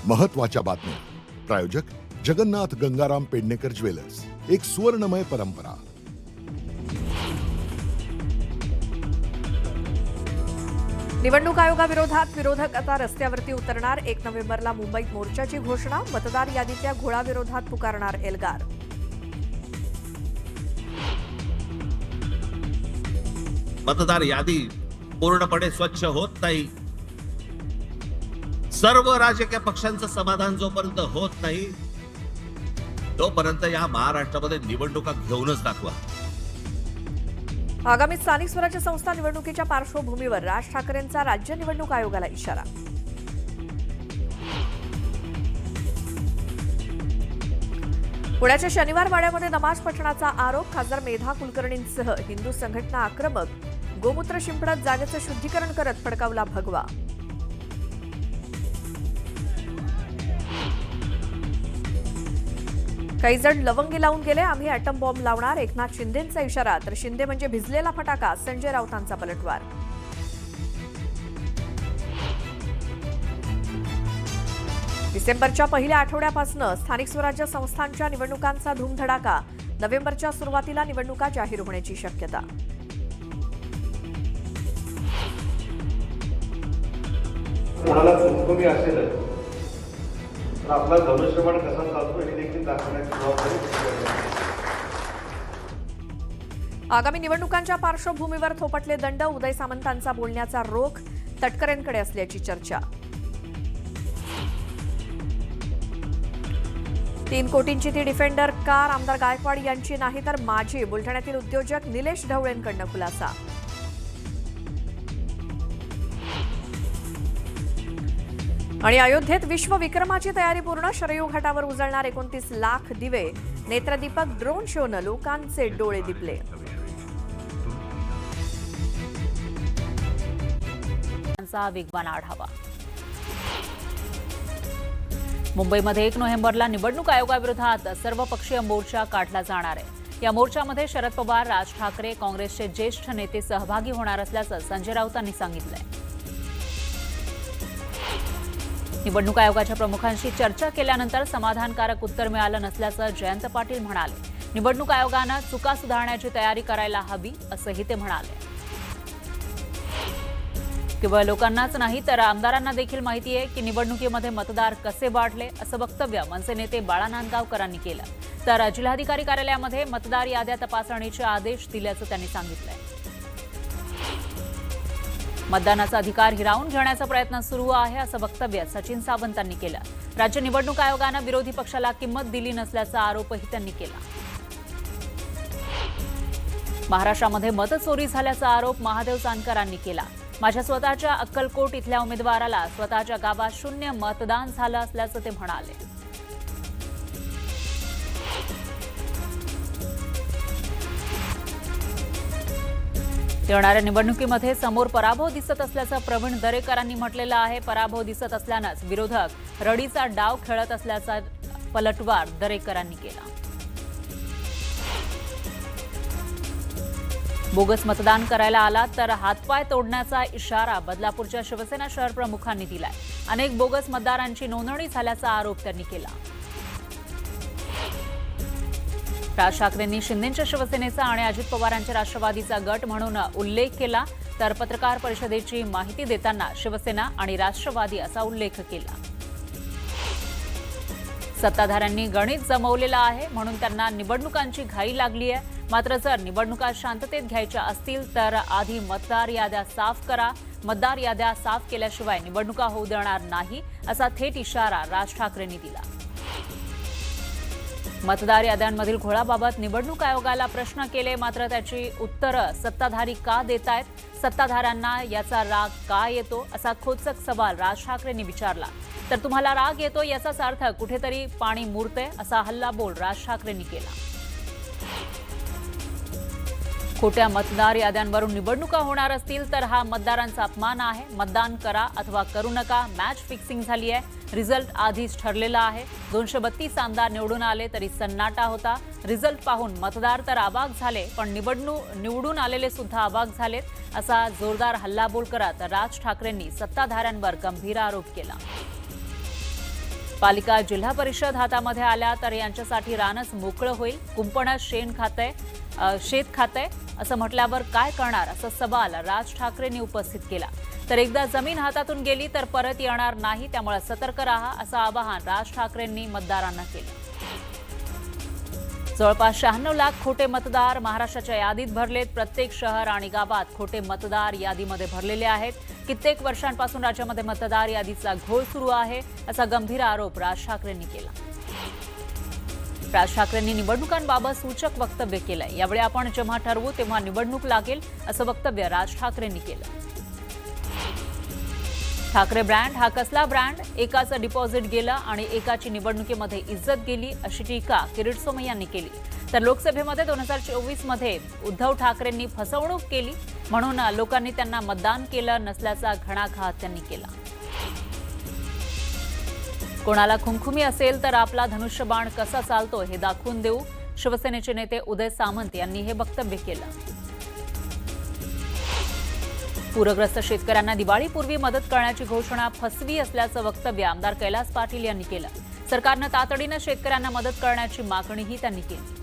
महत्वाच्या बातम्या. प्रायोजक जगन्नाथ गंगाराम पेडणेकर ज्वेलर्स. एक सुवर्णमय परंपरा. निवडणूक आयोगाविरोधात विरोधक आता रस्त्यावरती उतरणार. 1 नोव्हेंबरला मुंबईत मोर्चाची घोषणा. मतदार यादीच्या घोळाविरोधात पुकारणार एल्गार. मतदार यादी पूर्णपणे स्वच्छ होत नाही. सर्व राजकीय पक्षांचं समाधान जोपर्यंत होत नाही तोपर्यंत या महाराष्ट्रामध्ये निवडणुका घेऊनच दाखवा. आगामी स्थानिक स्वराज्य संस्था निवडणुकीच्या पार्श्वभूमीवर राज ठाकरेंचा राज्य निवडणूक आयोगाला इशारा. पुण्याच्या शनिवार वाड्यामध्ये नमाज पठणाचा आरोप. खासदार मेधा कुलकर्णींसह हिंदू संघटना आक्रमक. गोमूत्र शिंपडत जागेचं शुद्धीकरण करत फडकावला भगवा. काही जण लवंगी लावून गेले. आम्ही अॅटम बॉम्ब लावणार. एकनाथ शिंदेंचा इशारा. तर शिंदे म्हणजे भिजलेला फटाका. संजय राऊतांचा पलटवार. डिसेंबरच्या पहिल्या आठवड्यापासून स्थानिक स्वराज्य संस्थांच्या निवडणुकांचा धूमधडाका. नोव्हेंबरच्या सुरुवातीला निवडणुका जाहीर होण्याची शक्यता. कोणाला चुनखुनी असेल तर आपला धनुष्यबाण कसा चालतो हे देखील दाखवण्याची जबाबदारी. आगामी निवडणुकांच्या पार्श्वभूमीवर थोपटले दंड. उदय सामंतांचा बोलण्याचा रोख तटकरेंकडे असल्याची चर्चा. 3 कोटींची ती डिफेंडर कार आमदार गायकवाड यांची नाही तर माझी. बुलढाण्यातील उद्योजक निलेश ढवळेंकडनं खुलासा. आणि अयोध्येत विश्वविक्रमाची तयारी पूर्ण. शरयू घाटावर उजळणार 29 लाख दिवे. नेत्रदीपक ड्रोन शोनं लोकांचे डोळे दिपले. वेगवान आढावा. मुंबईमध्ये 1 नोव्हेंबरला निवडणूक आयोगाविरोधात सर्वपक्षीय मोर्चा काढला जाणार आहे. या मोर्चामध्ये शरद पवार, राज ठाकरे, काँग्रेसचे ज्येष्ठ नेते सहभागी होणार असल्याचं संजय राऊतांनी सांगितलंय. निवडणूक आयोगाच्या प्रमुखांशी चर्चा केल्यानंतर समाधानकारक उत्तर मिळालं नसल्याचं जयंत पाटील म्हणाले. निवडणूक आयोगानं चुका सुधारण्याची तयारी करायला हवी असंही ते म्हणाले. केवळ लोकांनाच नाही तर आमदारांना देखील माहिती आहे की निवडणुकीमध्ये मतदार कसे वाढले असं वक्तव्य मनसे नेते बाळा नांदगावकरांनी केलं. तर जिल्हाधिकारी कार्यालयामध्ये मतदार याद्या तपासणीचे आदेश दिल्याचं त्यांनी सांगितलंय. मतदानाचा अधिकार हिरावून घेण्याचा प्रयत्न सुरू आहे असं वक्तव्य सचिन सावंतांनी केलं. राज्य निवडणूक आयोगानं विरोधी पक्षाला किंमत दिली नसल्याचा आरोपही त्यांनी केला. महाराष्ट्रामध्ये मतचोरी झाल्याचा आरोप महादेव जानकरांनी केला. माझ्या स्वतःच्या अक्कलकोट इथल्या उमेदवाराला स्वतःच्या गावात 0 मतदान झालं असल्याचं ते म्हणाले. येणाऱ्या निवडणुकीमध्ये समोर पराभव दिसत असल्याचं प्रवीण दरेकरांनी म्हटलेलं आहे. पराभव दिसत असल्यानंच विरोधक रडीचा डाव खेळत असल्याचा पलटवार दरेकरांनी केला. बोगस मतदान करायला आला तर हातपाय तोडण्याचा इशारा बदलापूरच्या शिवसेना शहर प्रमुखांनी दिलाय. अनेक बोगस मतदारांची नोंदणी झाल्याचा आरोप त्यांनी केला. राज ठाकरेंनी शिंदेच्या शिवसेनेचा आणि अजित पवारांच्या राष्ट्रवादीचा गट म्हणून उल्लेख केला. तर पत्रकार परिषदेची माहिती देताना शिवसेना आणि राष्ट्रवादी असा उल्लेख केला. सत्ताधाऱ्यांनी गणित जमवलेलं आहे म्हणून त्यांना निवडणुकांची घाई लागली आहे. मात्र जर निवडणुका शांततेत घ्यायच्या असतील तर आधी मतदार याद्या साफ करा. मतदार याद्या साफ केल्याशिवाय निवडणुका होऊ देणार नाही असा थेट इशारा राज ठाकरेंनी दिला. मतदार याद्यांमधील घोळाबाबत निवडणूक आयोगाला प्रश्न केले. मात्र त्याची उत्तरं सत्ताधारी का देतायत? सत्ताधाऱ्यांना याचा राग का येतो असा खोचक सवाल राज ठाकरेंनी विचारला. तर तुम्हाला राग येतो याचाच अर्थ कुठेतरी पाणी मुरतंय असा हल्लाबोल राज ठाकरेंनी केला. खोट्या मतदार याद्यांवरून निवडणुका होणार असतील तर हा मतदारांचा अपमान आहे. मतदान करा अथवा करू नका. मॅच फिक्सिंग झाली आहे. रिझल्ट आधीच ठरलेला आहे. 232 आमदार निवडून आले तरी सन्नाटा होता. रिझल्ट पाहून मतदार तर अवाक झाले पण निवडून आलेले सुद्धा अवाक झालेत असा जोरदार हल्लाबोल करत राज ठाकरेंनी सत्ताधाऱ्यांवर गंभीर आरोप केला. पालिका जिल्हा परिषद हातामध्ये आल्या तर यांच्यासाठी रानच मोकळं होईल. कुंपणच शेत खातंय असं म्हटल्यावर काय करणार असा सवाल राज ठाकरेंनी उपस्थित केला. तर एकदा जमीन हातातून गेली तर परत येणार नाही, त्यामुळे सतर्क राहा असं आवाहन राज ठाकरेंनी मतदारांना केलं. जवळपास 96 लाख खोटे मतदार महाराष्ट्राच्या यादीत भरलेत. प्रत्येक शहर आणि गावात खोटे मतदार यादीमध्ये भरलेले आहेत. कित्येक वर्षांपासून राज्यामध्ये मतदार यादीचा घोळ सुरू आहे असा गंभीर आरोप राज ठाकरेंनी केला. राज ठाकरेंनी निवडणुकांबाबत सूचक वक्तव्य केलंय. यावेळी आपण जेव्हा ठरवू तेव्हा निवडणूक लागेल असं वक्तव्य राज ठाकरेंनी केलं. ठाकरे ब्रँड हा कसला ब्रँड? एकाचं डिपॉझिट गेलं आणि एकाची निवडणुकीमध्ये इज्जत गेली अशी टीका किरीट सोमय्या यांनी केली. तर लोकसभेमध्ये 2024 मध्ये उद्धव ठाकरेंनी फसवणूक केली म्हणून लोकांनी त्यांना मतदान केलं नसल्याचा घणाघात त्यांनी केला. कोणाला खुमखुमी असेल तर आपला धनुष्यबाण कसा चालतो हे दाखवून देऊ. शिवसेनेचे नेते उदय सामंत यांनी हे वक्तव्य केलं. पूरग्रस्त शेतकऱ्यांना दिवाळीपूर्वी मदत करण्याची घोषणा फसवी असल्याचं वक्तव्य आमदार कैलास पाटील यांनी केलं. सरकारनं तातडीनं शेतकऱ्यांना मदत करण्याची मागणीही त्यांनी केली.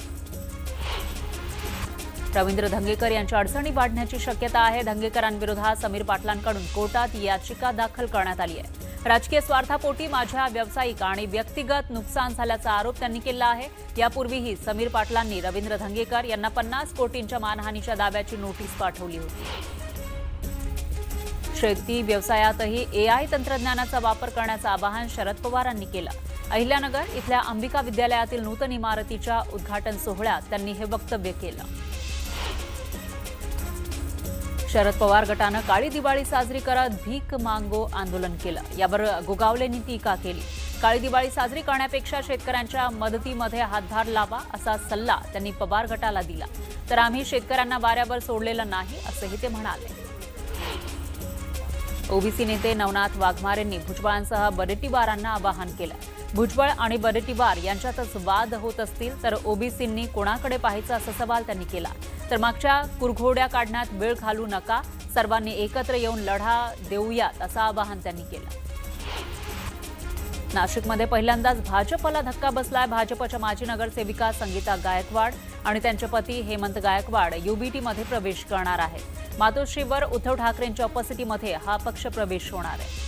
रवींद्र धंगेकर यांच्या अडचणी वाढण्याची शक्यता आहे. धंगेकरांविरोधात समीर पाटलांकडून कोर्टात याचिका दाखल करण्यात आली आहे. राजकीय स्वार्थापोटी माझ्या व्यावसायिक आणि व्यक्तिगत नुकसान झाल्याचा आरोप त्यांनी केला आहे. यापूर्वीही समीर पाटलांनी रवींद्र धंगेकर यांना 50 कोटींच्या मानहानीच्या दाव्याची नोटीस पाठवली होती. शेती व्यवसायातही AI तंत्रज्ञानाचा वापर करण्याचं आवाहन शरद पवारांनी केलं. अहिल्यानगर इथल्या अंबिका विद्यालयातील नूतन इमारतीच्या उद्घाटन सोहळ्यात त्यांनी हे वक्तव्य केलं. शरद पवार गटानं काळी दिवाळी साजरी करत भीक मांगो आंदोलन केलं. यावर गोगावलेंनी टीका केली. काळी दिवाळी साजरी करण्यापेक्षा शेतकऱ्यांच्या मदतीमध्ये हातभार लावा असा सल्ला त्यांनी पवार गटाला दिला. तर आम्ही शेतकऱ्यांना वाऱ्यावर सोडलेलं नाही असंही ते म्हणाले. ओबीसी नेते नवनाथ वाघमारेंनी भुजबळांसह वडेट्टीवारांना आवाहन केलं. भुजबळ आणि वडेट्टीवार यांच्यातच वाद होत असतील तर ओबीसींनी कोणाकडे पाहायचं असा सवाल त्यांनी केला. तर मागच्या कुरघोड्या काढण्यात वेळ घालू नका, सर्वांनी एकत्र येऊन लढा देऊयात असं आवाहन त्यांनी केलं. नाशिकमध्ये पहिल्यांदाच भाजपला धक्का बसलाय. भाजपच्या माजी नगरसेविका संगीता गायकवाड आणि त्यांचे पती हेमंत गायकवाड UBTमध्ये प्रवेश करणार आहेत. मातोश्रीवर उद्धव ठाकरेंच्या उपस्थितीमध्ये हा पक्ष प्रवेश होणार आहे.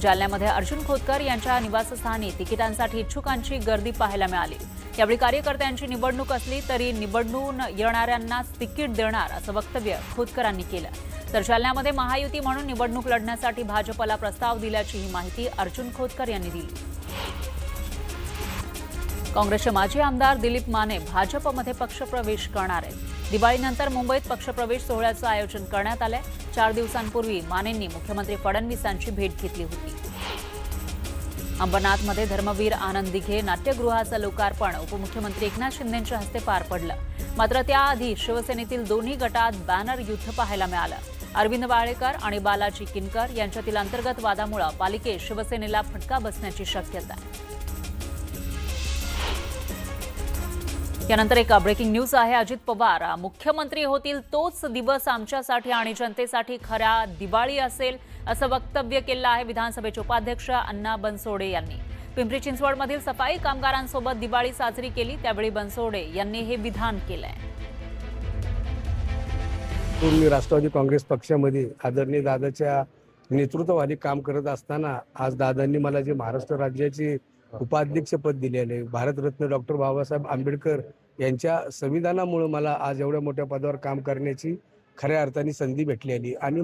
जालन्यामध्ये अर्जुन खोतकर यांच्या निवासस्थानी तिकिटांसाठी इच्छुकांची गर्दी पाहायला मिळाली. यावेळी कार्यकर्त्यांची निवडणूक असली तरी निवडून येणाऱ्यांनाच तिकीट देणार असं वक्तव्य खोतकरांनी केलं. तर जालन्यामध्ये महायुती म्हणून निवडणूक लढण्यासाठी भाजपला प्रस्ताव दिल्याची ही माहिती अर्जुन खोतकर यांनी दिली. काँग्रेसचे माजी आमदार दिलीप माने भाजपमध्ये पक्षप्रवेश करणार आहेत. दिवाळीनंतर मुंबईत पक्षप्रवेश सोहळ्याचं आयोजन करण्यात आलंय. 4 दिवसांपूर्वी मानेंनी मुख्यमंत्री फडणवीसांची भेट घेतली होती. अंबरनाथमध्ये धर्मवीर आनंद दिघे नाट्यगृहाचं लोकार्पण उपमुख्यमंत्री एकनाथ शिंदेंच्या हस्ते पार पडलं. मात्र त्याआधी शिवसेनेतील दोन्ही गटात बॅनर युद्ध पाहायला मिळालं. अरविंद वाळेकर आणि बालाजी किनकर यांच्यातील अंतर्गत वादामुळे पालिकेत शिवसेनेला फटका बसण्याची शक्यता आहे. यानंतर एक ब्रेकिंग न्यूज आहे. अजित पवार मुख्यमंत्री होतील तोच दिवस आमच्यासाठी आणि जनतेसाठी खऱ्या दिवाळी असेल असं वक्तव्य केलं आहे विधानसभेचे उपाध्यक्ष अण्णा बनसोडे यांनी. पिंपरी चिंचवडमधील सफाई कामगारांसोबत दिवाळी साजरी केली त्यावेळी बनसोडे यांनी हे विधान केलंय. पूर्वी राष्ट्रवादी काँग्रेस पक्षामध्ये आदरणीय दादाच्या नेतृत्वाखाली काम करत असताना आज दादांनी मला जे महाराष्ट्र राज्याचे उपाध्यक्षपद दिलेले, भारतरत्न डॉक्टर बाबासाहेब आंबेडकर यांच्या संविधानामुळे मला आज एवढ्या मोठ्या पदावर काम करण्याची खऱ्या अर्थाने संधी भेटलेली आणि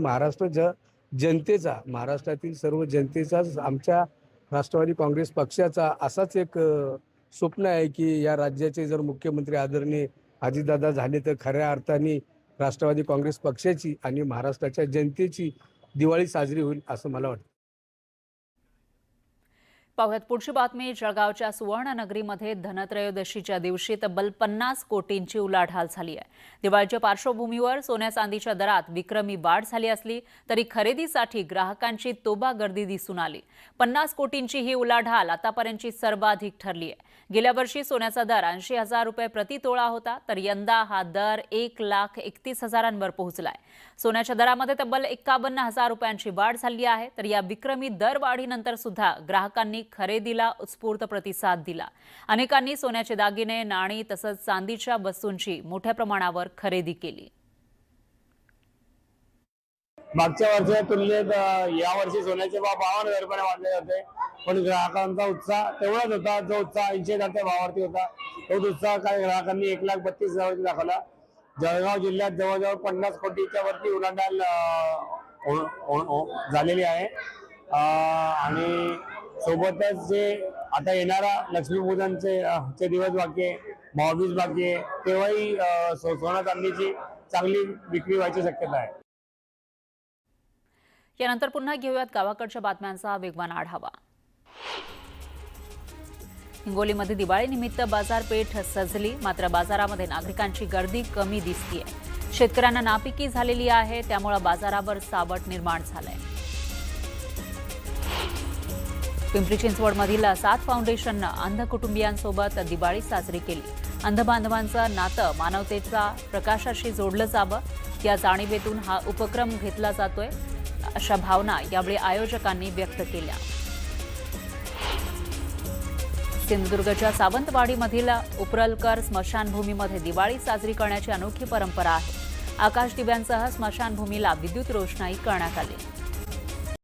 जनतेचा, महाराष्ट्रातील सर्व जनतेचाच आमच्या राष्ट्रवादी काँग्रेस पक्षाचा असाच एक स्वप्न आहे की या राज्याचे जर मुख्यमंत्री आदरणीय अजितदादा झाले तर खऱ्या अर्थाने राष्ट्रवादी काँग्रेस पक्षाची आणि महाराष्ट्राच्या जनतेची दिवाळी साजरी होईल असं मला वाटतं. पाहुयात पुढची बातमी. जळगावच्या सुवर्णनगरीमध्ये धनत्रयोदशीच्या दिवशी तब्बल 50 कोटींची उलाढाल झाली आहे. दिवाळीच्या पार्श्वभूमीवर सोन्या चांदीच्या दरात विक्रमी वाढ झाली असली तरी खरेदीसाठी ग्राहकांची तोबा गर्दी दिसून आली. 50 कोटींची ही उलाढाल आतापर्यंतची सर्वाधिक ठरली आहे. गेल्या वर्षी सोन्याचा दर 80,000 रुपये प्रति तोळा होता, तर यंदा हा दर 1,31,000 पोहोचलाय. सोन्याच्या दरामध्ये तब्बल 51,000 रुपयांची वाढ झाली आहे. तर या विक्रमी दरवाढीनंतर सुद्धा ग्राहकांनी खरेदीला उत्स्फूर्त प्रतिसाद दिला. अनेकांनी सोन्याचे दागिने, नाणी तसंच चांदीच्या वस्तूंची मोठ्या प्रमाणावर खरेदी केली. मागच्या वर्षाच्या तुलनेत यावर्षी सोन्याचे भाव 52,000 रुपयाने वाढले होते, पण ग्राहकांचा उत्साह तेवढाच होता. जो उत्साह 80,000च्या भावावरती होता, तोच उत्साह काही ग्राहकांनी 1,32,000 दाखवला. जळगाव जिल्ह्यात जवळजवळ 50 कोटीच्या वरती उलाढाल झालेली आहे. आणि सोबतच जे आता येणारा लक्ष्मीपूजनचे दिवस बाकी आहे, भाऊबीज बाकी आहे, तेव्हाही सोनं चांदीची चांगली विक्री व्हायची शक्यता आहे. यानंतर पुन्हा घेऊयात गावाकडच्या बातम्यांचा वेगवान आढावा. हिंगोलीमध्ये दिवाळीनिमित्त बाजारपेठ सजली, मात्र बाजारामध्ये नागरिकांची गर्दी कमी दिसतीये. शेतकऱ्यांना नापिकी झालेली आहे, त्यामुळे बाजारावर सावट निर्माण झालंय. पिंपरी चिंचवडमधील 7 फाउंडेशननं अंध कुटुंबियांसोबत दिवाळी साजरी केली. अंध बांधवांचं नातं मानवतेच्या प्रकाशाशी जोडलं जावं, या जाणीवेतून हा उपक्रम घेतला जातोय, अशा भावना यावेळी आयोजकांनी व्यक्त केल्या. सिंधुदुर्गच्या सावंतवाडीमधील उपरलकर स्मशानभूमीमध्ये दिवाळी साजरी करण्याची अनोखी परंपरा आहे. आकाश दिव्यांसह स्मशानभूमीला विद्युत रोषणाई करण्यात आली.